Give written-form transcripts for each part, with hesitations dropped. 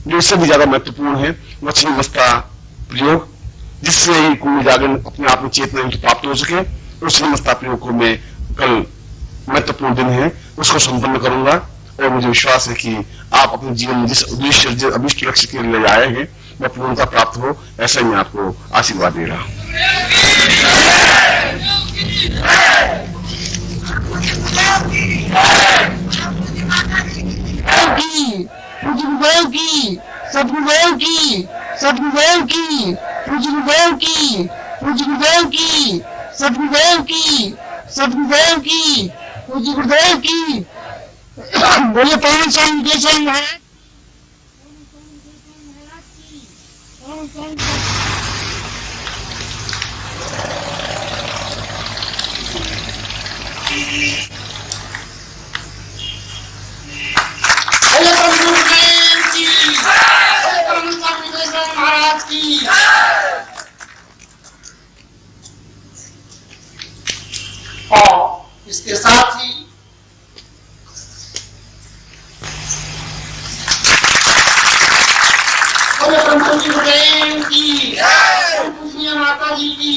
जो इससे भी ज्यादा महत्वपूर्ण है वह छिन्नमस्ता प्रयोग, जिससे ही कुंभ जागरण अपने आप में चेतना इनको प्राप्त हो सके। उस छिन्नमस्ता प्रयोग को मैं कल महत्वपूर्ण दिन है उसको संपन्न करूंगा, और मुझे विश्वास है कि आप अपने जीवन में जिस उद्देश्य जिस अभिष्ट लक्ष्य के लिए आए हैं वह पूर्णता प्राप्त हो, ऐसा ही मैं आपको आशीर्वाद दे रहा हूं। गुरुदेव की, सदगुरुदेव की, सदगुरुदेव की, गुरुदेव की, गुरुदेव की, सदगुरुदेव की, सदगुरुदेव की, गुरुदेव की। बोलिए पवन स्वामी विदेश्वर महाराज। महाराज की और इसके साथ ही की माता जी की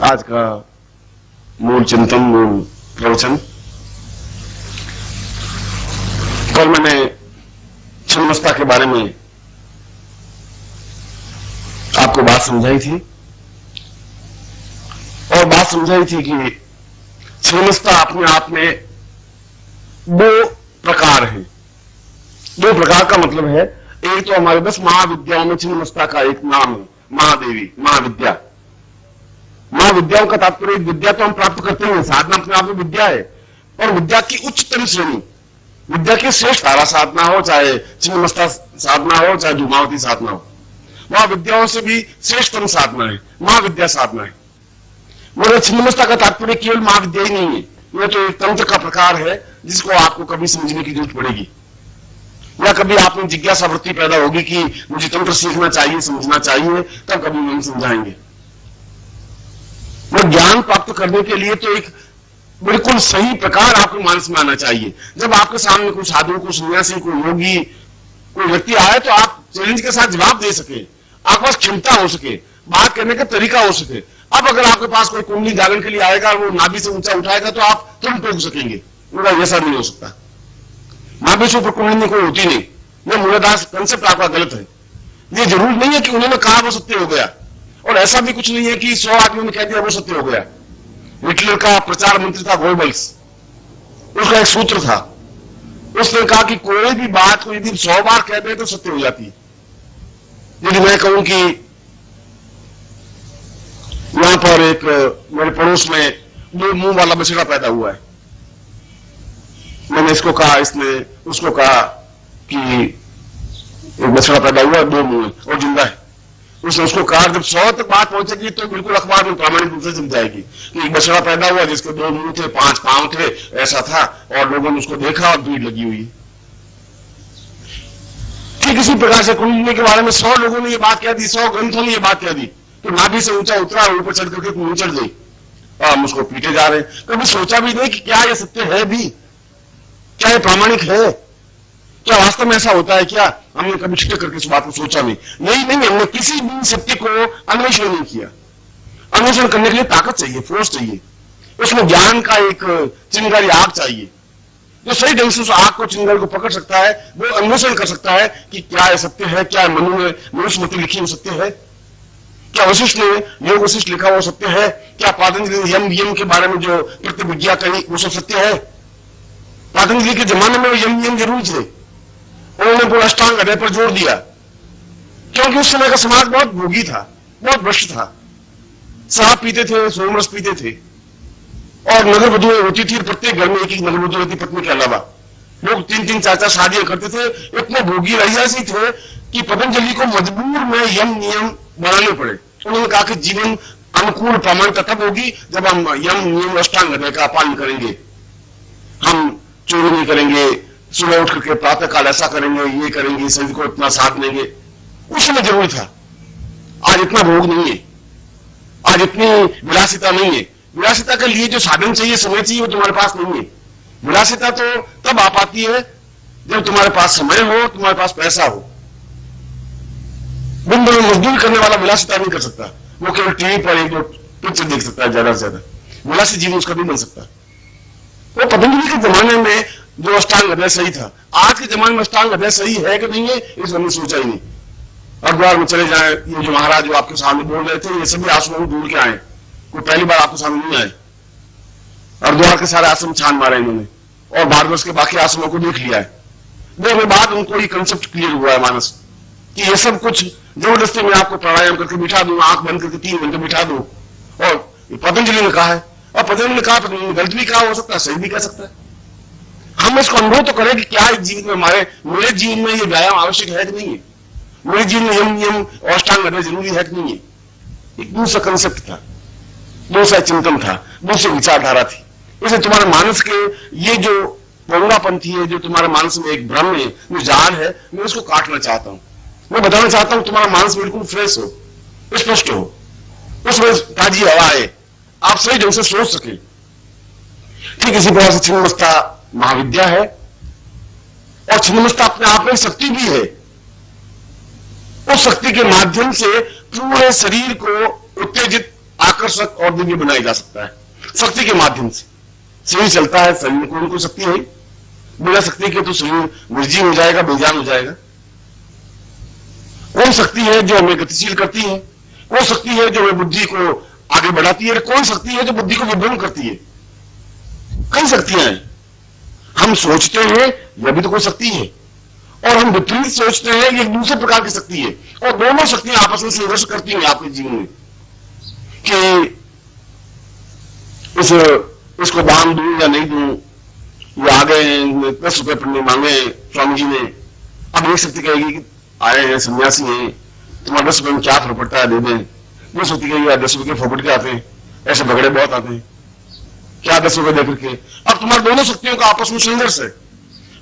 आज का मूल चिंतन, मूल प्रवचन, कल मैंने छिन्नमस्ता के बारे में आपको बात समझाई थी और बात समझाई थी कि छिन्नमस्ता अपने आप में दो प्रकार है। दो प्रकार का मतलब है, एक तो हमारे 10 महाविद्याओं में छिन्नमस्ता का एक नाम है, महादेवी, महाविद्या। महाविद्याओं का तात्पर्य विद्या तो हम प्राप्त करते हैं, साधना अपने आप में विद्या है, और विद्या की उच्चतम श्रेणी, विद्या की श्रेष्ठ धारा साधना हो, चाहे छिन्नमस्ता साधना हो, चाहे धूमावती साधना हो, महाविद्याओं से भी श्रेष्ठतम साधना है, महाविद्या साधना है। मगर छिन्नमस्ता का तात्पर्य केवल महाविद्या ही नहीं है, यह तो एक तंत्र का प्रकार है जिसको आपको कभी समझने की जरूरत पड़ेगी, या कभी आप में जिज्ञासा वृत्ति पैदा होगी कि मुझे तंत्र सीखना चाहिए, समझना चाहिए, तब कभी हम समझाएंगे। वो ज्ञान प्राप्त करने के लिए तो एक बिल्कुल सही प्रकार आपके मानस में आना चाहिए। जब आपके सामने कोई साधु, कोई सन्यासी, कोई योगी, कोई व्यक्ति आए तो आप चैलेंज के साथ जवाब दे सके, आपके पास क्षमता हो सके, बात करने का तरीका हो सके। अब अगर आपके पास कोई कुंडली जागरण के लिए आएगा, वो नाभि से ऊंचा उठाएगा तो आप तुरंत टोक सकेंगे, उनका ऐसा नहीं हो सकता। नाभि से ऊपर कुंडली कोई होती नहीं, यह मूलाधार कंसेप्ट आपका गलत है। ये जरूर नहीं है कि उन्होंने कहा वो सत्य हो गया, और ऐसा भी कुछ नहीं है कि 100 आदमियों ने कह दिया वो सत्य हो गया। हिटलर का प्रचार मंत्री था गोबल्स, उसका एक सूत्र था, उसने कहा कि कोई भी बात को यदि 100 बार कह दे तो सत्य हो जाती है। यदि मैं कहूं कि यहां पर एक मेरे पड़ोस में दो मुंह वाला बछड़ा पैदा हुआ है, मैंने इसको कहा, इसने उसको कहा कि एक बछड़ा पैदा हुआ, 2 मुंह और जिंदा है। उसने उसको कहा, जब 100 तक बात पहुंचेगी तो बिल्कुल अखबार में प्रामाणिक रूप से जम जाएगी कि एक बछड़ा पैदा हुआ जिसके 2 मुंह थे, 5 पांव थे, ऐसा था, और लोगों ने उसको देखा और भीड़ लगी हुई। ठीक इसी प्रकार से कुंडली के बारे में 100 लोगों ने ये बात कह दी, 100 ग्रंथों ने ये बात कह दी, तो नाभि से ऊंचा उतरा, ऊपर चढ़ करके मुंह चढ़ गई, और हम उसको पीटे जा रहे। कभी सोचा भी नहीं कि क्या ये सत्य है भी, क्या ये प्रामाणिक है, क्या वास्तव में ऐसा होता है क्या? हमने कभी छिटक करके इस बात को सोचा नहीं। यही नहीं, हमने किसी भी सत्य को अन्वेषण नहीं किया। अन्वेषण करने के लिए ताकत चाहिए, फोर्स चाहिए, उसमें ज्ञान का एक चिंगारी आग चाहिए। जो सही ढंग से उस आग को, चिंगारी को पकड़ सकता है, वो अन्वेषण कर सकता है कि क्या ये सत्य है, क्या मनु में मनुस्मृति लिखी वो सत्य है, क्या वशिष्ठ ने योग वशिष्ठ लिखा वो सत्य है, क्या पतंजलि ने यम के बारे में जो प्रतिविज्ञा कही वो सब सत्य है। पतंजलि के जमाने में यम जरूर थे, उन्होंने पूरा अष्टांग हृदय पर जोर दिया, क्योंकि उस समय का समाज बहुत भोगी था, बहुत भ्रष्ट था। शराब पीते थे, सोमरस पीते थे, और नगर वधुएं होती थी, प्रत्येक घर में एक एक नगर वधु रहती पत्नी के अलावा। लोग 3-3 4-4 शादियां करते थे, इतने भोगी रहियासी थे कि पतंजलि को मजबूर में यम नियम बनाने पड़े। उन्होंने कहा कि जीवन अनुकूल प्रामाणिकता तब होगी जब हम यम नियम अष्टांग हृदय का पालन करेंगे, हम चोरी नहीं करेंगे, सुबह उठ करके प्रातः काल ऐसा करेंगे, ये करेंगे, शरीर को इतना साथ देंगे। उस समय जरूरी था, आज इतना भोग नहीं है, आज इतनी विलासिता नहीं है। विलासिता के लिए जो साधन चाहिए, समय चाहिए, वो तुम्हारे पास नहीं है। विलासिता तो तब आ पाती है जब तुम्हारे पास समय हो, तुम्हारे पास पैसा हो। दिन भर मजदूरी करने वाला विलासिता नहीं कर सकता, वो केवल टीवी पर 1-2 पिक्चर देख सकता है, ज्यादा से ज्यादा। विलासित जीवन उसका नहीं बन सकता। वो पतंजलि के जमाने में जो अष्टांग हृदय सही था, आज के जमाने में अष्टांग हृदय सही है कि नहीं है, इस हमने सोचा ही नहीं। हरिद्वार में चले जाए, ये जो महाराज जो आपके सामने बोल रहे थे, ये सभी आश्रमों ढूंढ के आए, कोई पहली बार आपके सामने नहीं आए। हरिद्वार के सारे आश्रम छान मारे इन्होंने, और भारतवर्ष के बाकी आश्रमों को देख लिया है। देखने बाद उनको ये कंसेप्ट क्लियर हुआ है मानस कि ये सब कुछ जबरदस्ती में आपको प्राणायाम करके बिठा दूं, आंख बंद करके 3 घंटे बिठा दूं, और पतंजलि ने कहा है, और पतंजलि ने कहा, पतंजलि गलत भी कहा हो सकता है, सही भी कह सकता है। हम इसको अनुभव तो करें कि क्या इस जीवन में, हमारे मेरे जीवन में ये व्यायाम आवश्यक है कि नहीं है, मेरे जीवन में यम नियम और अष्टांग हृदय जरूरी है कि नहीं है। एक दूसरा कंसेप्ट था, दूसरा चिंतन था, दूसरी विचारधारा थी। इसलिए तुम्हारे मानस के ये जो पौंगापंथी है, जो तुम्हारे मानस में एक भ्रम है, जो जाल है, मैं उसको काटना चाहता हूं। मैं बताना चाहता हूं तुम्हारा मानस बिल्कुल फ्रेश हो, स्पष्ट हो, उसमें ताजी हवा है, आप सही ढंग से सोच सके। ठीक इसी प्रकार से छिन्नमस्ता महाविद्या है, और छिन्नमस्ता अपने आप में शक्ति भी है। उस शक्ति के माध्यम से पूरे शरीर को उत्तेजित, आकर्षक और दिव्य बनाया जा सकता है शक्ति के माध्यम से। शरीर चलता है, शरीर में कोई शक्ति है, बिना शक्ति के तो शरीर निर्जीव हो जाएगा, बेजान हो जाएगा। कौन शक्ति है जो हमें गतिशील करती है? कौन शक्ति है जो हमें बुद्धि को आगे बढ़ाती है? कौन शक्ति है जो बुद्धि को विभ्रम करती है? कई शक्तियां हैं। हम सोचते हैं यह भी तो कोई शक्ति है, और हम विपरीत सोचते हैं ये एक दूसरे प्रकार की शक्ति है, और दोनों शक्तियां आपस में संघर्ष करती हैं आपके जीवन में कि इसको दान दूं या नहीं दूं, ये आ गए 10 रुपए पढ़ने मांगे स्वामी जी ने। अब एक शक्ति कहेगी कि आए हैं सन्यासी हैं, तुम्हारे 10 रुपए में क्या फर्क पड़ता है, दे दें। वो शक्ति कहेगी यार 10 रुपए के फोकट के आते हैं, ऐसे झगड़े बहुत आते हैं, क्या 10 रुपए देकर के। अब तुम्हारे दोनों शक्तियों का आपस में संघर्ष है।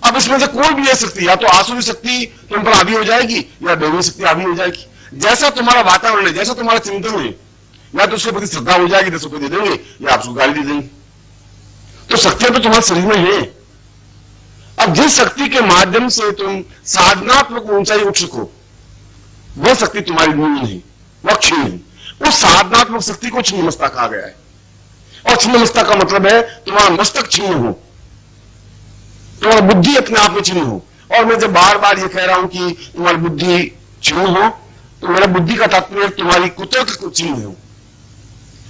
अब इसमें से कोई भी है शक्ति, या तो आसुरी शक्ति तुम पर हावी हो जाएगी या दैवीय शक्ति हावी हो जाएगी। जैसा तुम्हारा वातावरण है, जैसा तुम्हारा चिंतन है, या तो उसके प्रति श्रद्धा हो जाएगी, 10 रुपए दे देंगे, या आपको गाली दे देंगे। तो शक्तियां तो तुम्हारे शरीर में है। अब जिस शक्ति के माध्यम से तुम साधनात्मक ऊंचाई उठ सको, वह शक्ति तुम्हारी नहीं है, वह क्षीण है। उस साधनात्मक शक्ति को छिन्नमस्ता कहा गया है। और छिन्नमस्ता का मतलब है तुम्हारा मस्तक छिन्न हो, तुम्हारा बुद्धि अपने आप में छिन्न हो। और मैं जब बार बार ये कह रहा हूं कि तुम्हारी बुद्धि छिन्न हो, तो मेरा बुद्धि का तात्पर्य तुम्हारी कुतर्क छिन्न हो।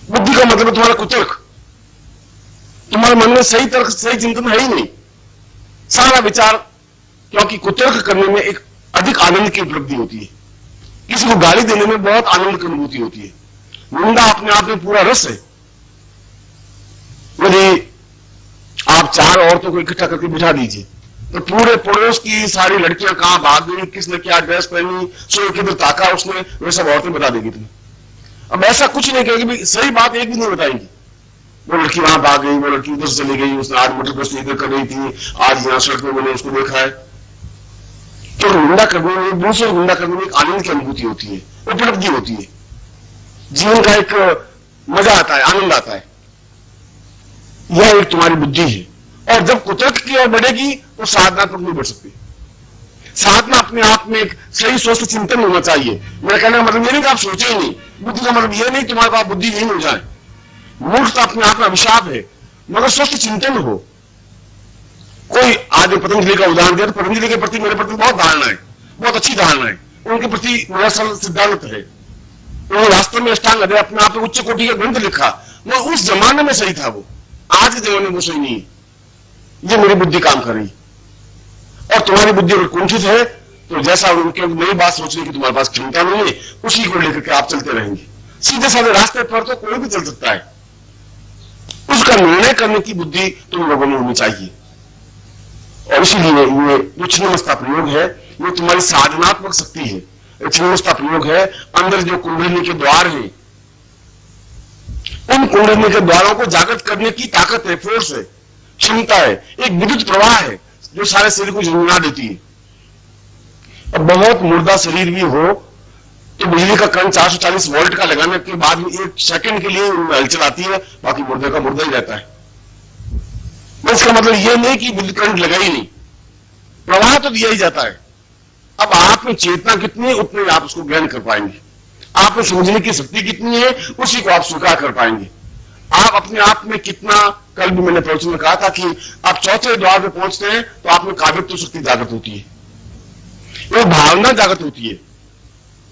बुद्धि का मतलब तुम्हारा कुतर्क, तुम्हारे मन में सही तर्क, सही चिंतन है ही नहीं, सारा विचार। क्योंकि कुतर्क करने में एक अधिक आनंद की उपलब्धि होती है, किसी को गाली देने में बहुत आनंद की अनुभूति होती है। निंदा अपने आप में पूरा रस है। यदि आप 4 औरतों को इकट्ठा करके बिठा दीजिए तो पूरे पड़ोस की सारी लड़कियां कहां भाग गई, किसने क्या ड्रेस पहनी, सो किधर ताका उसने, वे सब औरतें बता देगी तुम्हें। अब ऐसा कुछ नहीं कहेगी, सही बात एक भी नहीं बताएंगी। वो लड़की वहां भाग गई, वो लड़की उधर से चली गई, उसने आज मोटर बस इधर कर रही थी, आज यहां सड़क में मैंने उसको देखा है। तो निंदा करने में, दूसरे को निंदा करने में एक आनंद की अनुभूति होती है, उपलब्धि होती है, जीवन का एक मजा आता है, आनंद आता है। यह एक तुम्हारी बुद्धि है। और जब कुतर्क की ओर बढ़ेगी तो साधनात्मक नहीं बढ़ सकती। साधना अपने आप में एक सही स्वस्थ चिंतन होना चाहिए। मेरा कहने का मतलब ये नहीं कि आप सोचे ही नहीं, बुद्धि का मतलब ये नहीं तुम्हारे पास बुद्धिहीन हो जाए। मूर्खता अपने आप में अभिशाप है, मगर स्वस्थ चिंतन हो। कोई आगे पतंजलि का उदाहरण दिया, तो पतंजलि के प्रति मेरे प्रति बहुत धारणा है, बहुत अच्छी धारणा है। उनके प्रति मेरा सरल सिद्धांत है। उन्होंने वास्तव में अष्टांग हृदय अपने आप में उच्च कोटि का ग्रंथ लिखा, वो उस जमाने में सही था, वो आज के जमाने में वो सही नहीं है। ये मेरी बुद्धि काम कर रही। और तुम्हारी बुद्धि अगर कुंठित है तो जैसा उनके नई बात सोचने की तुम्हारे पास क्षमता नहीं है, उसी को लेकर के आप चलते रहेंगे। सीधे साधे रास्ते पर तो कोई भी चल सकता है, उसका निर्णय करने की बुद्धि तुम लोगों में होनी चाहिए। और इसीलिए ये जो छिन्नमस्ता प्रयोग है, ये तुम्हारी साधनात्मक शक्ति है। छिन्नमस्ता प्रयोग है, अंदर जो कुंडलिनी के द्वार हैं, उन कुंडलिनी के द्वारों को जागृत करने की ताकत है, फोर्स है, क्षमता है, एक विद्युत प्रवाह है जो सारे शरीर को झुंझुना देती है। अब बहुत मुर्दा शरीर भी हो तो बिजली का करंट 440 वोल्ट का लगाने के बाद में 1 सेकंड के लिए हलचल आती है, बाकी मुर्दे का मुर्दा ही रहता है। इसका मतलब यह नहीं कि विद्युत करंट लगा ही नहीं, प्रवाह तो दिया ही जाता है। अब आप में चेतना कितनी है उतने आप उसको ग्रहण कर पाएंगे, आप में समझने की शक्ति कितनी है उसी को आप स्वीकार कर पाएंगे। आप अपने आप में कितना, कल भी मैंने प्रवचन में कहा था कि आप चौथे द्वार पे पहुंचते हैं तो आप में काव्यत्व शक्ति जागृत होती है, वो भावना जागृत होती है,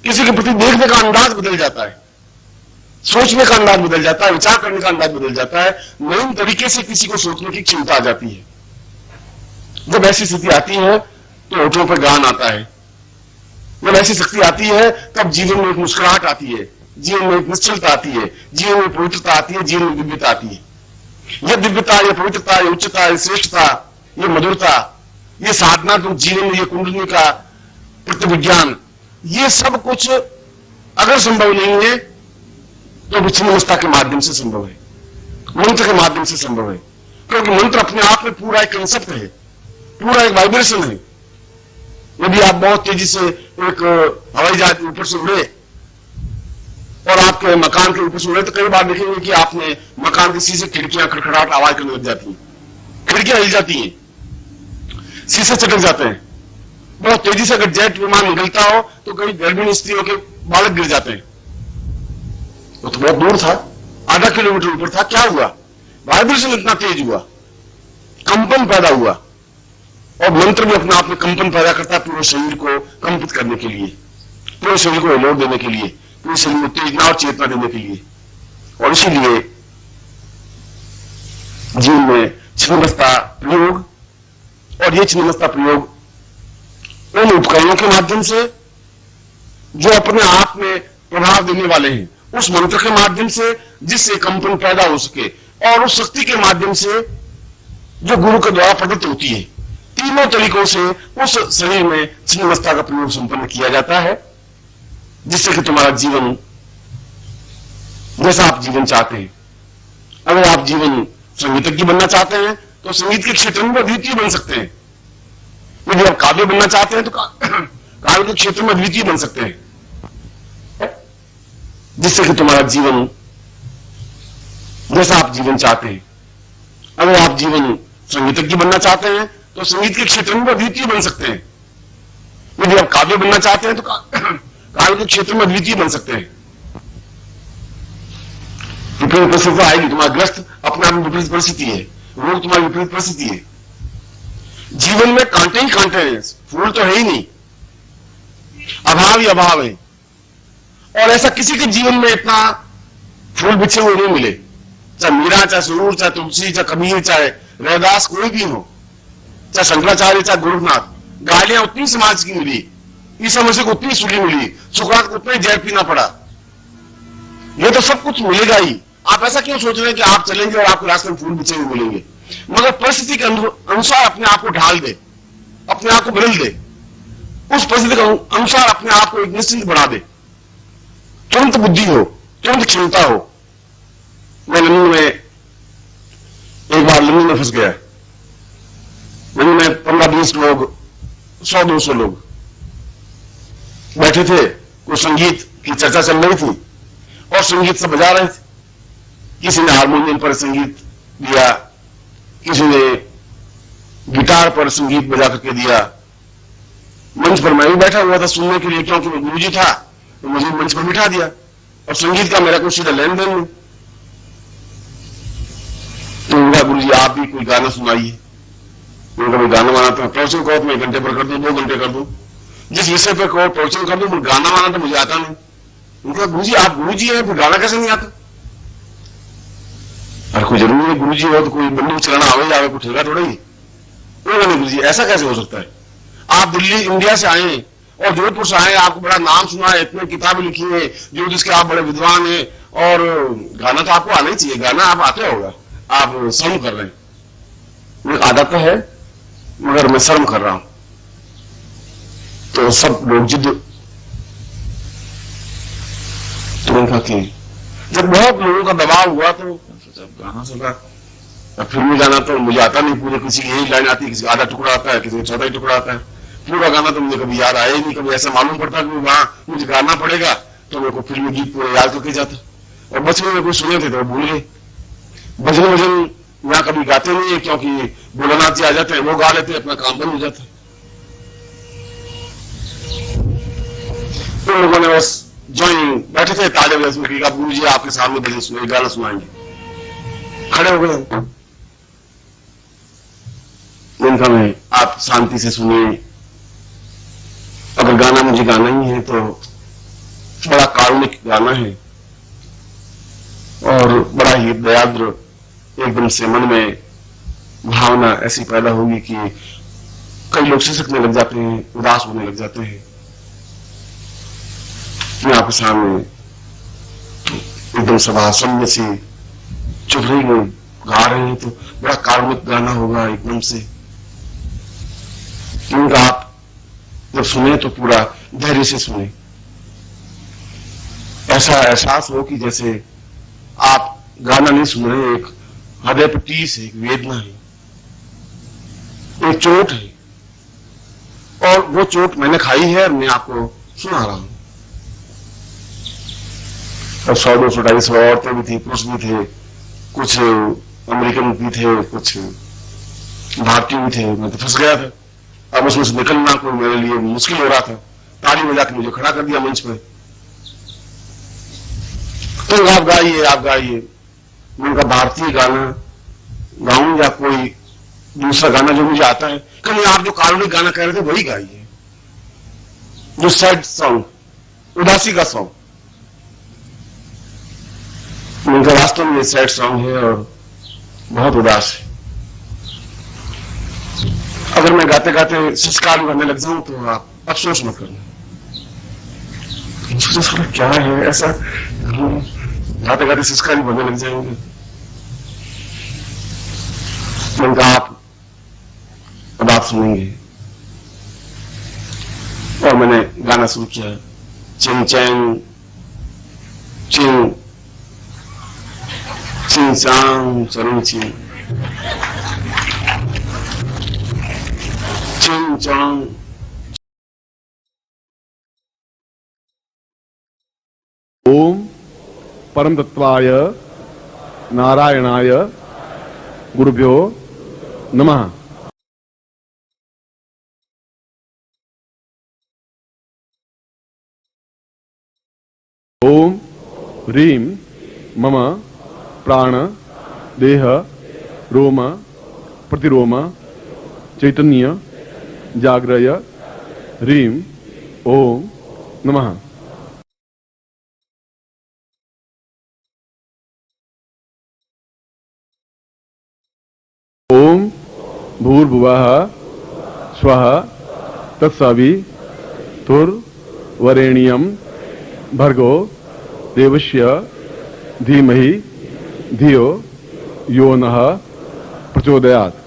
किसी के प्रति देखने का अंदाज बदल जाता है, सोचने का अंदाज बदल जाता है, विचार करने का अंदाज बदल जाता है, नए तरीके से किसी को सोचने की क्षमता आ जाती है। जब ऐसी स्थिति आती है तो होठों पर गान आता है। जब ऐसी शक्ति आती है तब जीवन में एक मुस्कुराहट आती है, जीवन में एक निश्चलता आती है, जीवन में पवित्रता आती है, जीवन में दिव्यता आती है। यह दिव्यता, यह पवित्रता, यह उच्चता, यह श्रेष्ठता, यह मधुरता, यह साधनात्मक जीवन में, यह कुंडलिनी का प्रतिविज्ञान, ये सब कुछ अगर संभव नहीं है तो छिन्नमस्ता के माध्यम से संभव है, मंत्र के माध्यम से संभव है। क्योंकि मंत्र अपने आप में पूरा एक कंसेप्ट है, पूरा एक वाइब्रेशन है। यदि आप बहुत तेजी से एक हवाई जहाज ऊपर से उड़े और आपके मकान के ऊपर से उड़े तो कई बार देखेंगे कि आपने मकान की शीशे, खिड़कियां खड़खड़ाहट आवाज करने लग जाती हैं, खिड़कियां हिल जाती हैं, शीशे चटक जाते हैं। बहुत तेजी से अगर जेट विमान निकलता हो तो कई गर्भिणी स्त्रियों के बालक गिर जाते हैं, वो तो बहुत दूर था, आधा किलोमीटर ऊपर था। क्या हुआ? वाइब्रेशन इतना तेज हुआ, कंपन पैदा हुआ, और मंत्र भी अपने आप में कंपन पैदा करता है पूरे शरीर को कंपित करने के लिए, पूरे शरीर को एलोट देने के लिए, पूरे शरीर में उत्तेजना और चेतना देने के लिए। और इसीलिए जीवन में छिन्नमस्ता प्रयोग, और ये छिन्नमस्ता प्रयोग उन उपकरणों के माध्यम से जो अपने आप में प्रभाव देने वाले हैं, उस मंत्र के माध्यम से जिससे कंपन पैदा हो सके, और उस शक्ति के माध्यम से जो गुरु के द्वारा प्रदत्त होती है। तीनों तरीकों से उस शरीर में छिन्नमस्ता का प्रयोग संपन्न किया जाता है, जिससे कि तुम्हारा जीवन जैसा आप जीवन चाहते हैं। अगर आप जीवन संगीतज्ञ बनना चाहते हैं तो संगीत के क्षेत्र में अद्वितीय बन सकते हैं। यदि आप काव्य बनना चाहते हैं तो काव्य के क्षेत्र में अद्वितीय बन सकते हैं, जिससे कि तुम्हारा जीवन जैसा आप जीवन चाहते हैं। अगर आप जीवन संगीतज्ञ बनना चाहते हैं तो संगीत के क्षेत्र में अद्वितीय बन सकते हैं। यदि आप काव्य बनना चाहते हैं तो काव्य के क्षेत्र में अद्वितीय बन सकते हैं। विपरीत परिस्थिति आएगी, तुम्हारा ग्रस्त अपने आप में विपरीत परिस्थिति है, रोग तुम्हारी विपरीत परिस्थिति है। जीवन में कांटे ही कांटे हैं, फूल तो है ही नहीं, अभाव ही अभाव है। और ऐसा किसी के जीवन में इतना फूल बिछे हुए नहीं मिले, चाहे मीरा, चाहे सुरूर, चाहे तुलसी, चाहे कबीर, चाहे रैदास, कोई भी हो, चाहे शंकराचार्य, चाहे गुरुनाथ। गालियां उतनी समाज की मिली, ईसा मसीह को उतनी सूली मिली, सुकरात को उतना ही जहर पीना पड़ा। ये तो सब कुछ मिलेगा ही। आप ऐसा क्यों सोच रहे हैं कि आप चलेंगे और आपको रास्ते में फूल बिछे हुए मिलेंगे? मगर परिस्थिति के अनुसार अपने आप को ढाल दे, अपने आप को बदल दे, उस परिस्थिति के अनुसार अपने आप को एक निश्चिंत बना दे। तुरंत बुद्धि हो, तुरंत क्षमता हो। मैं लंदन में एक बार लंदन में फंस गया। लंदन में 15-20 लोग, 100-200 लोग बैठे थे। कुछ संगीत की चर्चा चल रही थी और संगीत सब बजा रहे थे। किसी ने हारमोनियम पर संगीत दिया, किसी ने गिटार पर संगीत बजा करके दिया। मंच पर मैं भी बैठा हुआ था सुनने के लिए, क्योंकि मैं गुरुजी था तो मुझे मंच पर बिठा दिया, और संगीत का मेरा कोई सीधा लेन देन नहीं। तो उनका गुरुजी आप भी कोई गाना सुनाइए। उनका मैं गाना बनाता हूँ, प्रवचन कहो तो मैं 1 घंटे पर कर दूं, 2 घंटे कर दूं, जिस विषय पर कहो प्रवचन कर दूं, गाना बनाना तो मुझे आता नहीं। उनका गुरुजी आप गुरुजी हैं, फिर गाना कैसे नहीं आता? और कोई जरूरी है गुरुजी हो तो कोई बंदूक चलाना आवे जावे, कुछ ठेका थोड़ा ही। गुरुजी ऐसा कैसे हो सकता है? आप दिल्ली इंडिया से आए और जोधपुर से आए, आपको बड़ा नाम सुना है, इतने किताबें लिखी है, जो जिसके आप बड़े विद्वान हैं, और गाना तो आपको आना ही चाहिए। गाना आप आते होगा, आप शर्म कर रहे हैं। आदत तो है मगर मैं शर्म कर रहा हूं। तो सब लोग जिद, तो उनका कि जब बहुत लोगों का दबाव हुआ तो गाना सुना। फिल्मी गाना तो मुझे आता नहीं, पूरे किसी की यही लाइन आती है, किसी का आधा टुकड़ा आता है, किसी का चौथा ही टुकड़ा आता है। पूरा गाना तो मुझे कभी याद आया ही नहीं। कभी ऐसा मालूम पड़ता कि वहां मुझे गाना पड़ेगा तो मेरे को फिल्मी गीत पूरे याद करके जाता। और बचपन में कुछ सुने थे तो भूल गए। भजन वजन यहाँ कभी गाते नहीं है, क्योंकि भोलानाथ जी आ जाते हैं, वो गा लेते हैं, अपना काम बंद हो जाता है। तो लोगों ने बस ज्वाइन बैठे थे, ताले बजे में कहा गुरु जी आपके सामने भजन सुने, गाना सुनाएंगे। खड़े हो गए। उनका मैं आप शांति से सुनिए, अगर गाना मुझे गाना ही है तो बड़ा कारुणिक गाना है और बड़ा ही दयाद्र। एकदम से मन में भावना ऐसी पैदा होगी कि कई लोग सिसकने लग जाते हैं, उदास होने लग जाते हैं। मैं आपके सामने एकदम सभा सम्य से चुप रही गई, गा रहे हैं तो बड़ा कारुणिक गाना होगा एकदम से। क्योंकि आप जब सुने तो पूरा धैर्य से सुने, ऐसा एहसास हो कि जैसे आप गाना नहीं सुन रहे, एक हृदय पर टीस है, एक वेदना है, एक चोट है, और वो चोट मैंने खाई है और मैं आपको सुना रहा हूं। और 100-200 250 औरतें भी थी, पुरुष भी थे, कुछ अमेरिकन भी थे, कुछ भारतीय भी थे। मैं तो फंस गया था। अब उसमें से निकलना कोई मेरे लिए मुश्किल हो रहा था। ताली बजा के मुझे खड़ा कर दिया मंच पे। तो आप गाइए। मैंने कहा भारतीय गाना गाऊं या कोई दूसरा गाना जो मुझे आता है? कहीं आप जो काल्पनिक गाना कह रहे थे वही गाइए, जो सैड सॉन्ग, उदासी का सॉन्ग। मैंने कहा वास्तव में ये सैड सॉन्ग है और बहुत उदास है। अगर मैं गाते गाते संस्कार करने लग जाऊं तो आप अफसोस मत करना। क्या है ऐसा, गाते गाते संस्कार बनने लग जाएंगे? मैंने कहा अब आप सुनेंगे। और मैंने गाना शुरू किया, चिंग चैंग चिंग चिंग चांग चरुंग चिंग चिंग चांग। ओम परम तत्वाय नारायणाय गुरुभ्यो नमः। ओम ह्रीं मम प्राण देह रोम प्रतिरोम चैतन्य जाग्रय ह्रीं ओम नमः। ओम भूर्भुवः स्वः तत्सवितुर्वरेण्यं भर्गो देवस्य धीमहि धियो यो नः प्रचोदयात्।